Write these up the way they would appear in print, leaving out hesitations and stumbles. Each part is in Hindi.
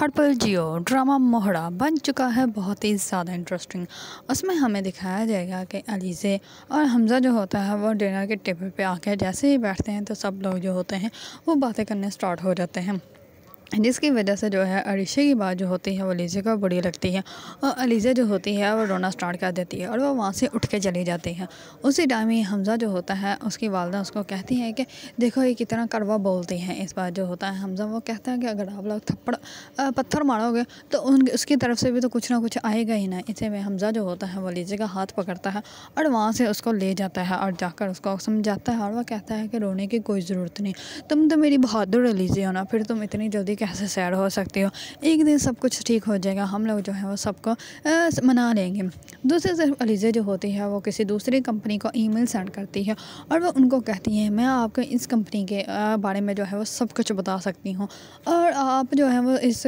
हर्पल जियो ड्रामा मोहरा बन चुका है बहुत ही ज़्यादा इंटरेस्टिंग। उसमें हमें दिखाया जाएगा कि अलीज़े और हमज़ा जो होता है वो डिनर के टेबल पे आके जैसे ही बैठते हैं तो सब लोग जो होते हैं वो बातें करने स्टार्ट हो जाते हैं, जिसकी वजह से जो है अरीशा की बात जो होती है वो अलीज़े को बुरी लगती है और अलीज़ा जो होती है वो रोना स्टार्ट कर देती है और वो वहाँ से उठ के चली जाती है। उसी टाइम ही हमज़ा जो होता है उसकी वालदा उसको कहती है कि देखो ये कितना कड़वा बोलती हैं। इस बार जो होता है हमज़ा वो कहता है कि अगर आप लोग पत्थर मारोगे तो उसकी तरफ से भी तो कुछ ना कुछ आएगा ही ना। इसे में हमज़ा जो होता है वो अलीज़ा का हाथ पकड़ता है और वहाँ से उसको ले जाता है और जाकर उसको समझाता है और वह कहता है कि रोने की कोई ज़रूरत नहीं, तुम तो मेरी बहादुर अलीज़ा हो ना, फिर तुम इतनी जल्दी कैसे सैड हो सकती हो, एक दिन सब कुछ ठीक हो जाएगा, हम लोग जो है वो सबको मना लेंगे। दूसरी तरफ अलीज़ा जो होती है वो किसी दूसरी कंपनी को ईमेल सेंड करती है और वो उनको कहती है मैं आपको इस कंपनी के बारे में जो है वो सब कुछ बता सकती हूँ और आप जो है वो इस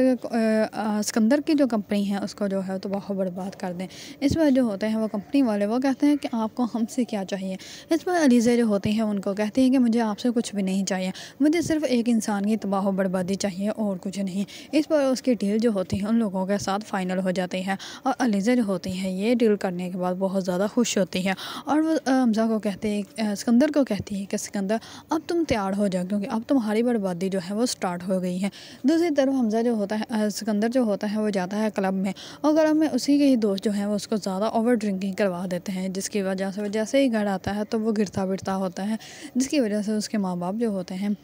सिकंदर की जो कंपनी है उसको जो है तो बहुत बर्बाद कर दें। इस पर जो होते हैं वो कंपनी वाले वो कहते हैं कि आपको हमसे क्या चाहिए। इस पर अलीज़ा जो होती है उनको कहती है कि मुझे आपसे कुछ भी नहीं चाहिए, मुझे सिर्फ एक इंसान की तबाह बर्बादी चाहिए और कुछ नहीं। इस पर उसकी डील जो होती है उन लोगों के साथ फाइनल हो जाती है और अलीज़ा जो होती है ये डील करने के बाद बहुत ज़्यादा खुश होती है और वो हमज़ा को कहते हैं, सिकंदर को कहती है कि सिकंदर अब तुम तैयार हो जाओ क्योंकि अब तुम्हारी बर्बादी जो है वो स्टार्ट हो गई है। दूसरी तरफ हमज़ा जो होता है सिकंदर जो होता है वो जाता है क्लब में और क्लब में उसी के ही दोस्त जो हैं वो उसको ज़्यादा ओवर ड्रिंकिंग करवा देते हैं, जिसकी वजह से जैसे ही घर आता है तो वो गिरता बिरता होता है, जिसकी वजह से उसके माँ बाप जो होते हैं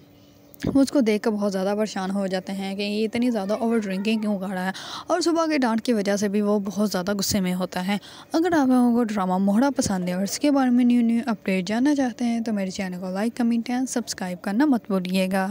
वो उसको देख कर बहुत ज़्यादा परेशान हो जाते हैं कि ये इतनी ज़्यादा ओवर ड्रिंकिंग क्यों कर रहा है और सुबह के डांट की वजह से भी वो बहुत ज़्यादा गुस्से में होता है। अगर आप लोगों को ड्रामा मोहरा पसंद है और इसके बारे में न्यू अपडेट जानना चाहते हैं तो मेरे चैनल को लाइक कमेंट एंड सब्सक्राइब करना मत भूलिएगा।